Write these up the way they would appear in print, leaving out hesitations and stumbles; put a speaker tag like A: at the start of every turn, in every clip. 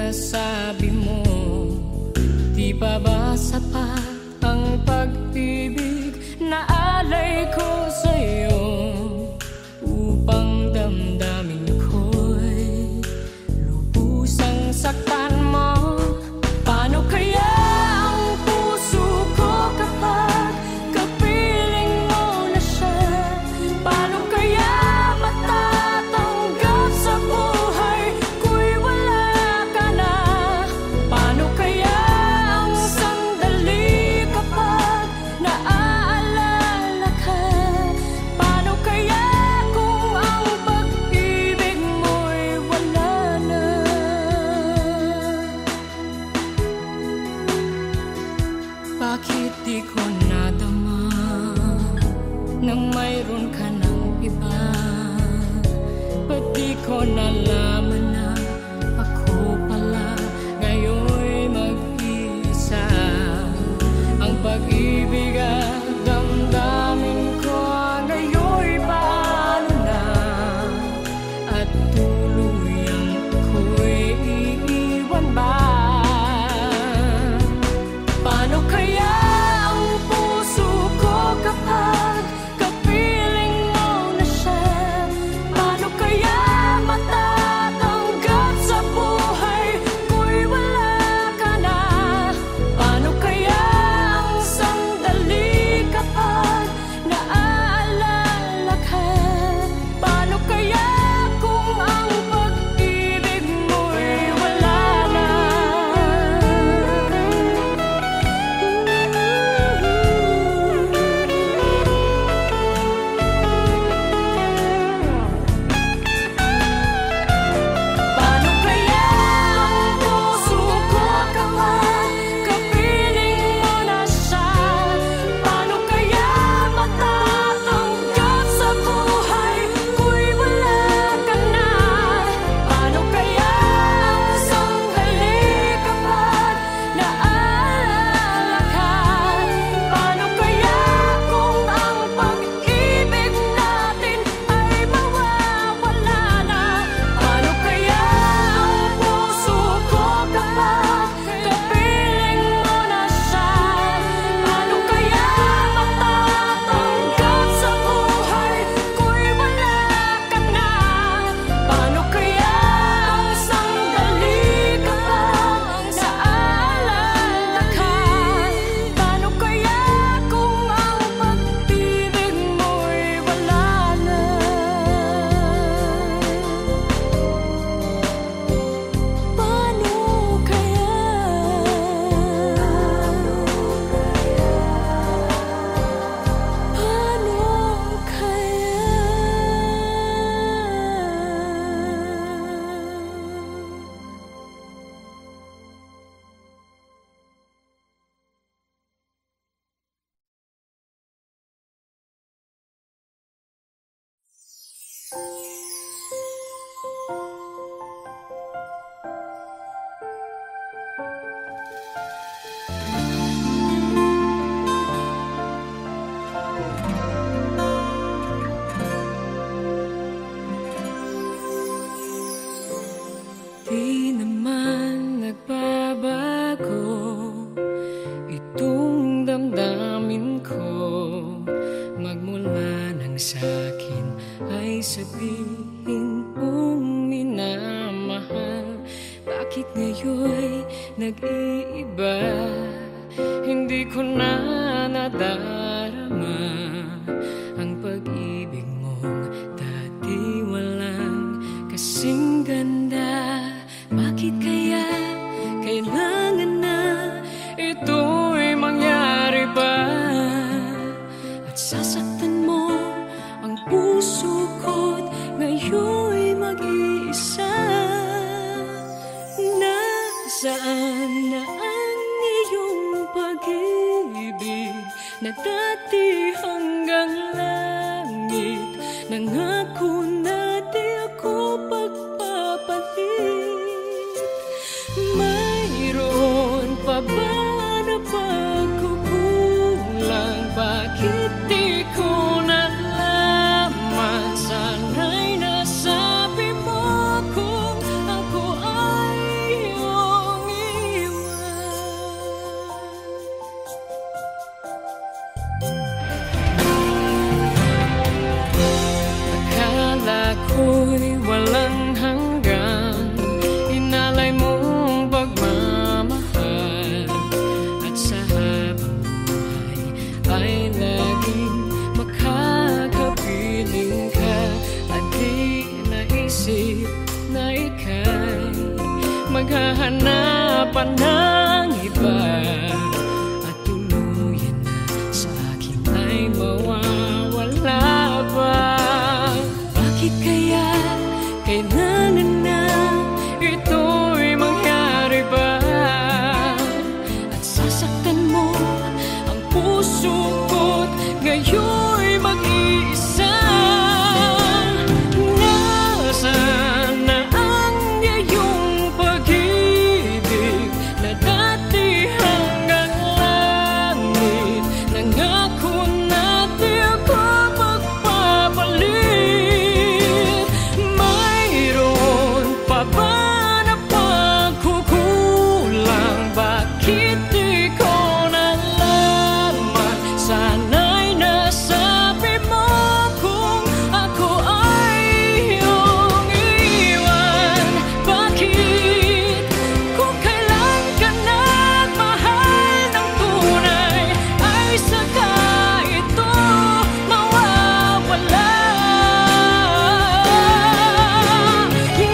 A: nasabi mo, di pa ba sapat ang pag-ibig na alay ko sa'yo, upang damdamin ko'y lubusang saktan mo? Paano kaya ang puso ko kapag kapiling mo na siya? Paano kaya matatanggap sa buhay ko'y wala ka na? Paano kaya ang sandali kapag naaalala ka? Paano kaya kung ang pag-ibig mo'y wala na? Bakit di ko nadama nang mayroon ka ng iba? Ba't di ko nalaman na ako pala ngayon'y mag-iisa? Ang pag-ibig at damdamin ko ngayon'y paano na? At tuluyang ako'y iiwan ba? Paano kaya ang puso ko kapag kapiling mo na siya? Paano kaya matatanggap sa buhay ko'y wala ka na? Paano kaya ang sandali kapag naaalala ka? Paano kaya kung ang pag-ibig mo'y wala na? Paano kaya ang puso ko kapag kapiling mo na siya? Paano kaya matatanggap sa buhay ko'y wala ka na? Paano kaya ang sandali kapag naaalala ka? Paano kaya kung ang pag-ibig natin ay mawawala na? Paano kaya ang puso ko kapag kapiling mo na siya? Paano kaya matatanggap sa buhay ko'y wala ka na? Paano kaya ang sandali kapag naaalala ka? Paano kaya kung ang pag-ibig mo'y wala na? Paano kaya? Di naman nagbabago itong damdamin ko, magmula nang sa'kin ay sabihin mong minamahal. Bakit ngayon'y nag-iiba? Hindi ko na nadarama ang pag-ibig mong dati walang kasing ganda. Bakit kaya kailangan na ito'y mangyari pa? At sasaktan mo ang puso ko't ngayon'y mag-iisa. Nasaan na ang iyong pag-ibig na dati hanggang langit? Nangako na di ako pagpapalit. Mayroon pa ba na pagkukulang? Bakit di ko nalaman? Sana'y nasabi mo kung ako ay iyong mahanapan ng iba at tuluyan na sa akin ay mawawala ba? Bakit kaya kailangan na ito'y mangyari ba? At sasaktan mo ang puso ko't ngayon'y mag-iisa. Nasaan na ang iyong pag-ibig na dati hanggang langit? Nangako na di ako magpapalit. Mayroon pa ba na pagkukulang? Bakit di ko nalaman? Sana'y nasabi mo kung ako ay iyong iwan. Bakit kung kailan ka nagmahal ng tunay ay saka ito mawawala?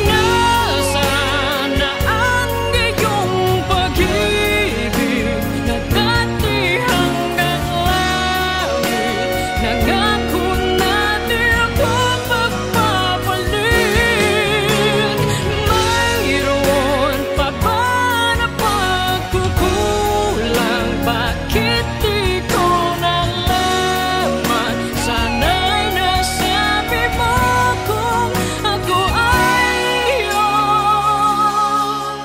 A: Nasaan na ang iyong pag-ibig na dati hanggang langit? Nangako na di ako magpapalit. Mayroon pa ba na pagkukulang? Bakit di ko nalaman? Sana'y nasabi mo kung ako ay iyong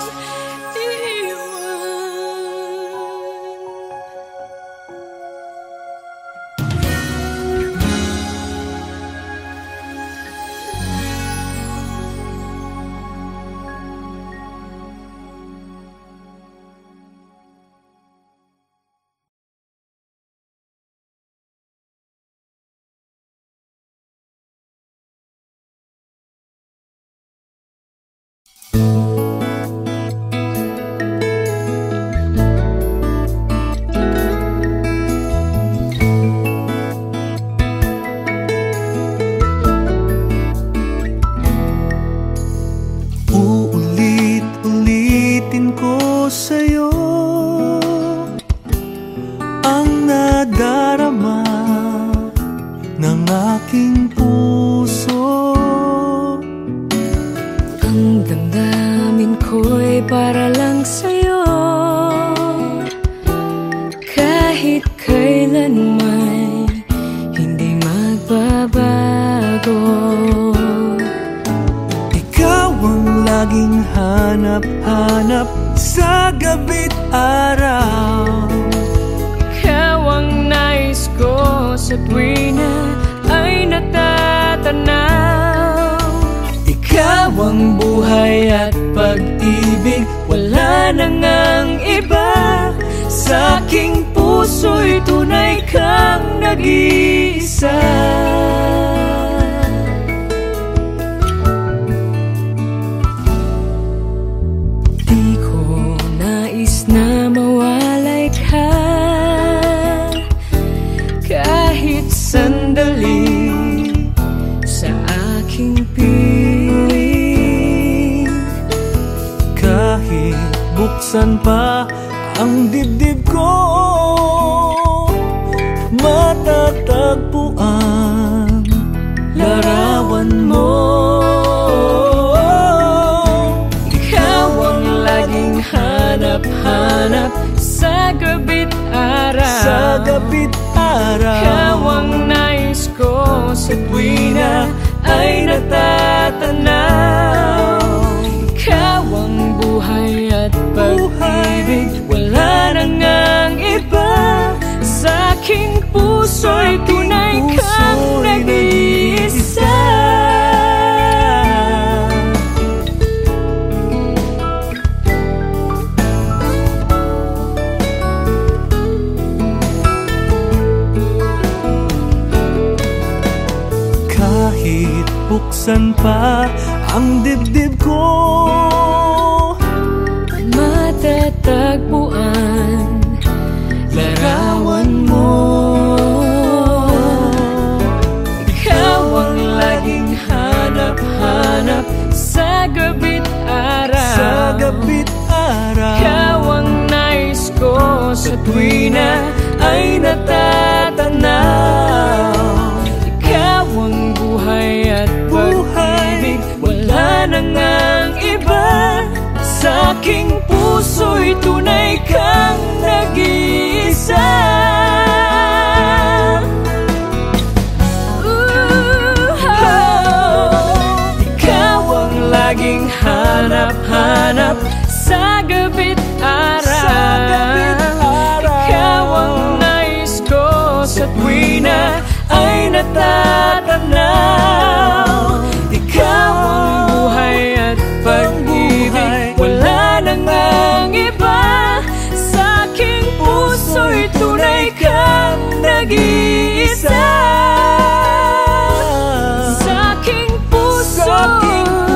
B: Uulit-ulitin ko sa'yo ang nadarama ng aking puso.
A: Ang damdamin ko'y para lang sa'yo. Kahit kailan may hindi magbabago.
B: Ikaw ang laging hanap-hanap sa gabi't araw.
A: Ikaw ang nais ko sa tuwina ay natatanaw.
B: Ikaw ang buhay at pag-ibig, wala nang ang iba. Sa aking puso'y tunay kang nag-iisa.
A: Di ko nais na mawalay ka kahit sandali sa aking piling.
B: Kahit buksan pa ang dibdib ko, matatagpuan larawan mo.
A: Ikaw ang laging hanap-hanap sa gabi't araw.
B: Sa gabi't araw,
A: Ikaw ang nais ko sa tuwina ay natatanaw. Ikaw ang buhay at pag-ibig, wala nang ang iba. Sa aking puso'y tunay kang nag-iisa.
B: kahit buksan pa ang dibdib ko,
A: matatagpuan larawan mo. Ikaw ang laging hanap-hanap sa gabi't araw.
B: sa gabi't
A: tuwina ay natatanaw. Ikaw ang buhay at pag-ibig, wala nang ang iba. Sa aking puso'y tunay kang nag-iisa. Ikaw ang laging hanap-hanap sa gabi't araw. Ikaw ang nais ko sa tuwina ay natatanaw. Ikaw ang buhay at pag-ibig, wala nang ang iba. Sa aking puso'y tunay kang nag-iisa. Sa aking puso'y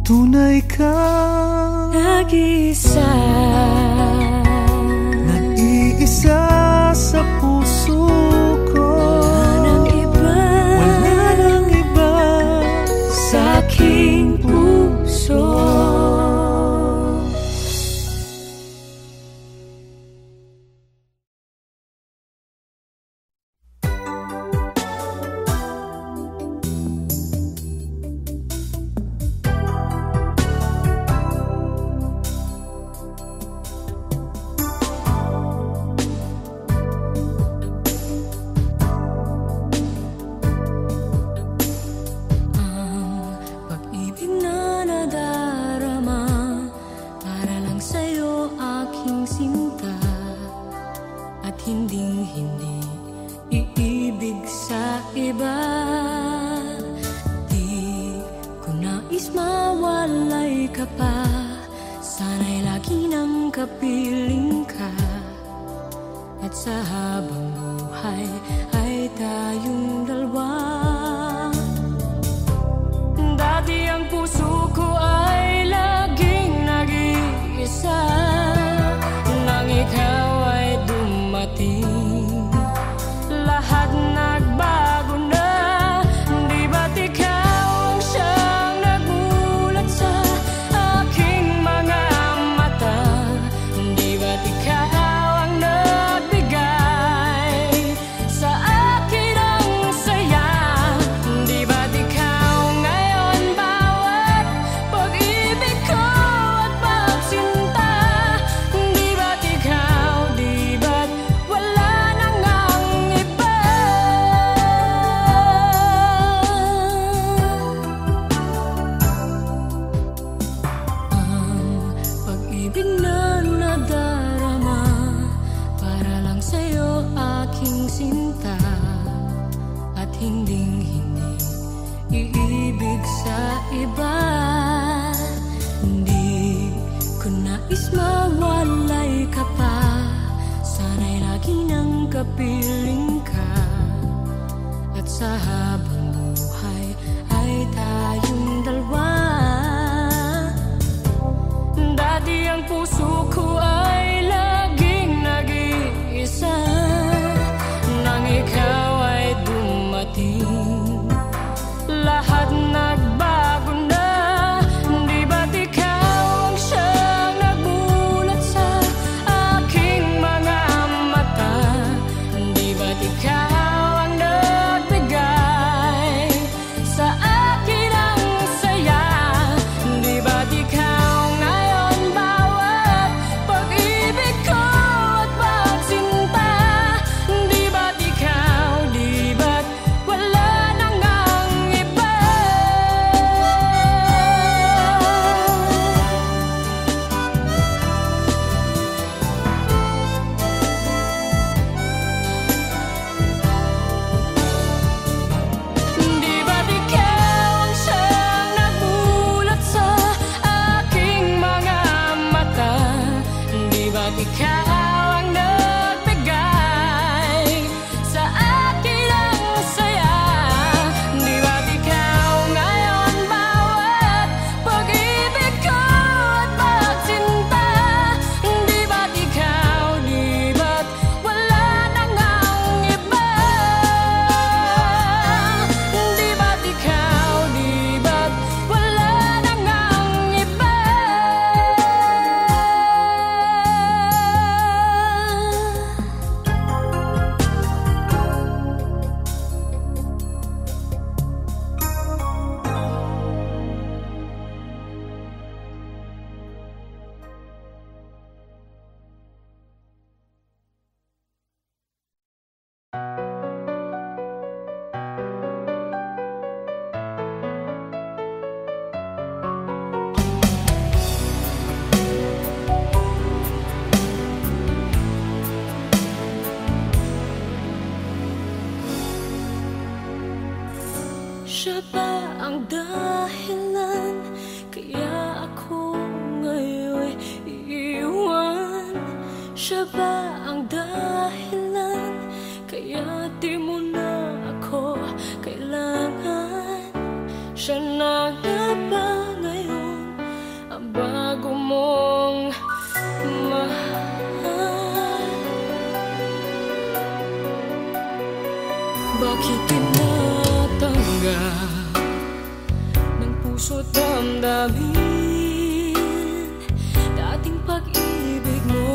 B: tunay kang
A: nag-iisa.
B: Nag-iisa sa puso ko.
A: Wala nang iba sa aking puso. Ikaw ang nagbigay dahilan kaya ako ngayon iiwan? Siya ba ang dahilan kaya di mo na ako kailangan? Siya na nga ba ngayon ang bago mong mahal? Bakit tinatanggap ng puso't damdamin dating pag-ibig mo?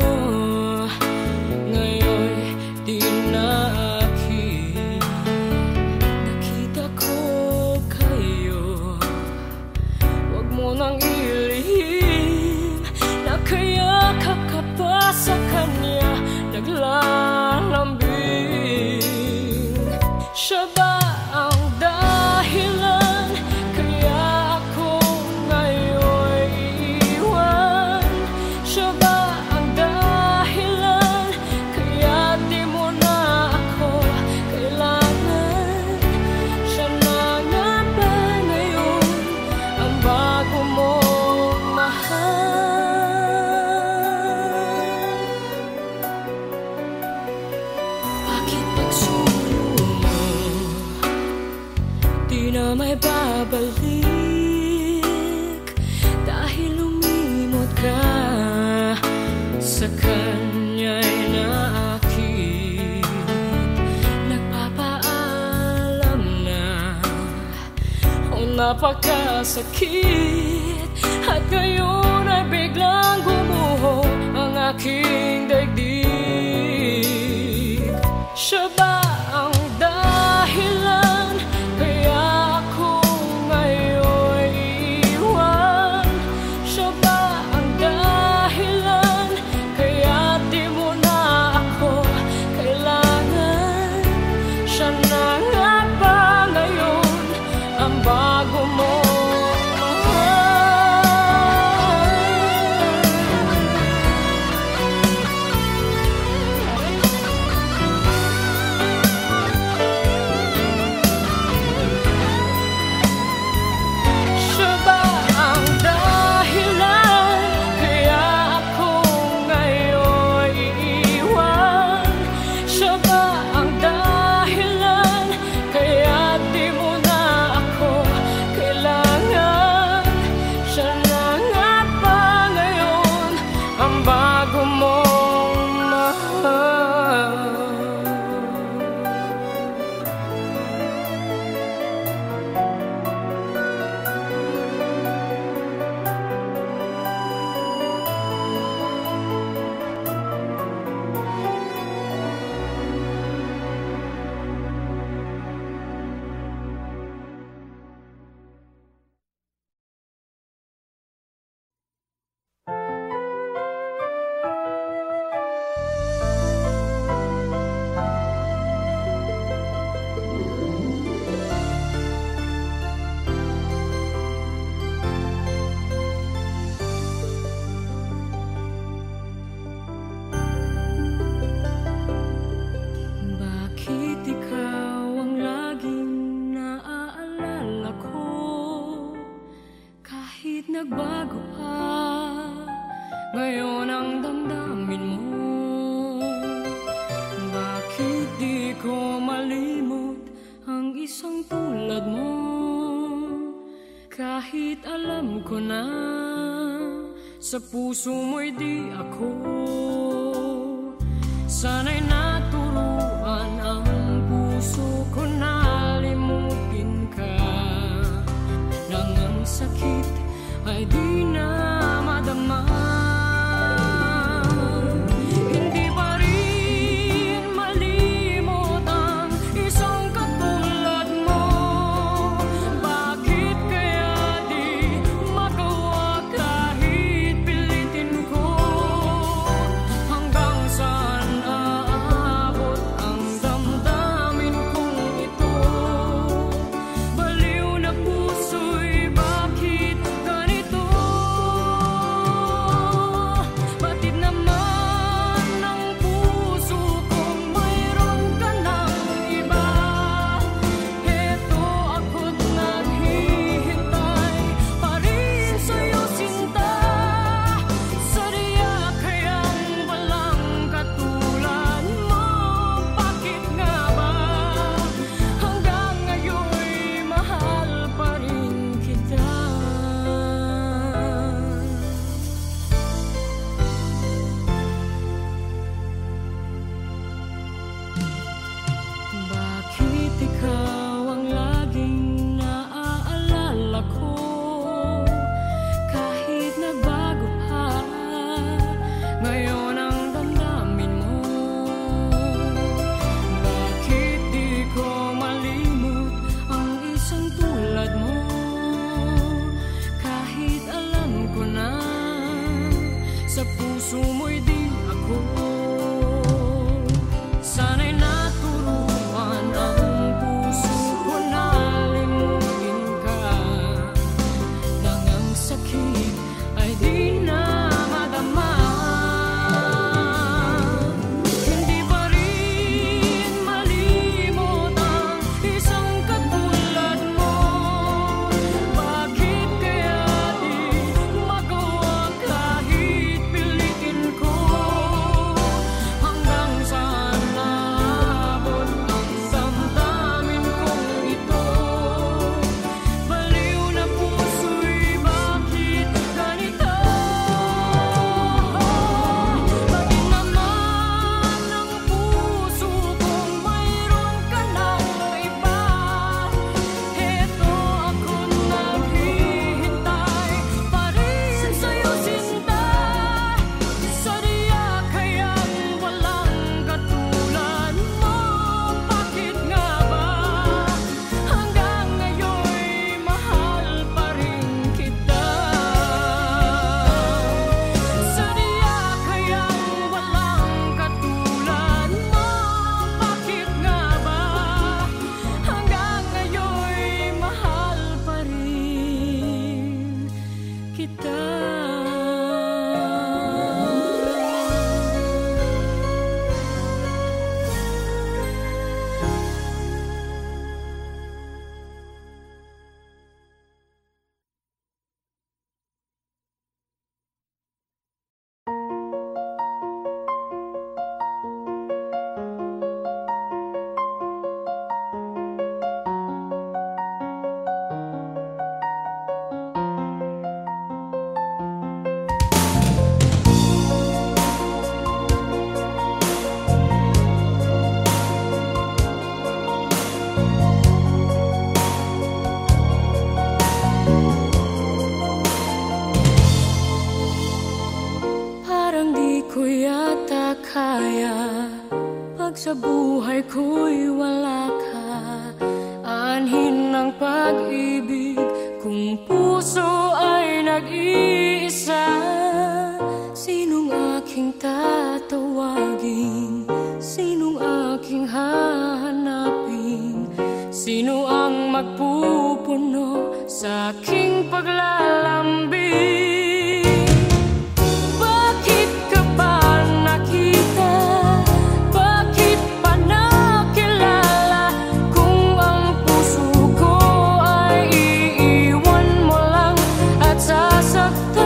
A: Ngayon di na akin. Nakita ko kayo, wag mo nang ilihim. Nakayakap ka pa sa kanya, naglalambing. Siya ba ang dahilan kaya ako ngayon iiwan? Siya ba ang dahilan kaya di mo na ako kailangan? Siya na nga ba ngayon ang bago mong mahal? Bakit pagsulo mo di na may babalik? Dahil lumimot ka sa kanya'y naakit. Nagpapaalam na napakasakit, at ngayon ay biglang gumuho ang aking daigdig. Siya ba ang dahilan kaya ako ngayon iiwan? Siya ba ang dahilan kaya di mo na ako kailangan? Siya na nga ba ngayon ang bago mo nagbago pa ngayon ang damdamin mo? Bakit di ko malimot ang isang tulad mo? Kahit alam ko na sa puso mo'y di ako, sana'y naturuan ang puso ko na limutin ka, nang ang sakit ay di na madama. Hindi pa rin malimot ang isang katulad mo. Bakit kaya di magawa kahit pilitin ko? Hanggang saan aabot ang damdamin kong ito? Baliw na puso'y bakit ganito? puso mo'y di ako. Sana'y naturuan ang puso ko na limutin ka, nang ang sakit ay di na madama. Hindi pa rin malimot ang isang katulad mo. Bakit kaya di magawa kahit pilitin ko? Hanggang saan naabot ang damdamin kong ito? Baliw na puso'y bakit ganito? Bakit naman ang puso kong mayroon ka ng iba? Heto ako naghihintay pa rin sa'yo, sinta. Sadya kayang walang katulad mo. Bakit nga ba hanggang ngayon'y mahal pa rin kita? Sadya kayang walang katulad mo. Bakit nga ba hanggang ngayon'y mahal pa rin kita? Parang di ko yata kaya pag sa buhay ko'y wala ka. Anhin ng pag-ibig kung puso ay nag-iisa. Sinong aking tatawagin? Sinong aking hahanapin? Sino ang magpupuno sa aking paglalambing? Bakit ka ba nakita? Bakit pa nakilala? Kung ang puso ko ay iiwan mo lang at sasaktan.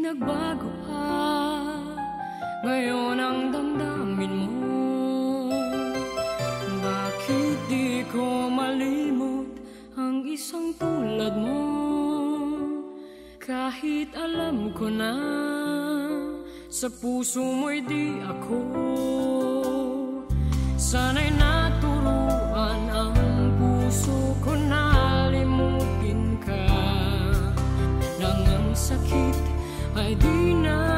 A: nagbago pa ngayon ang damdamin mo. Bakit di ko malimot ang isang tulad mo? Kahit alam ko na sa puso mo'y di ako. Sana'y naturuan ang puso ko na limutin ka, nang ang sakit ay di na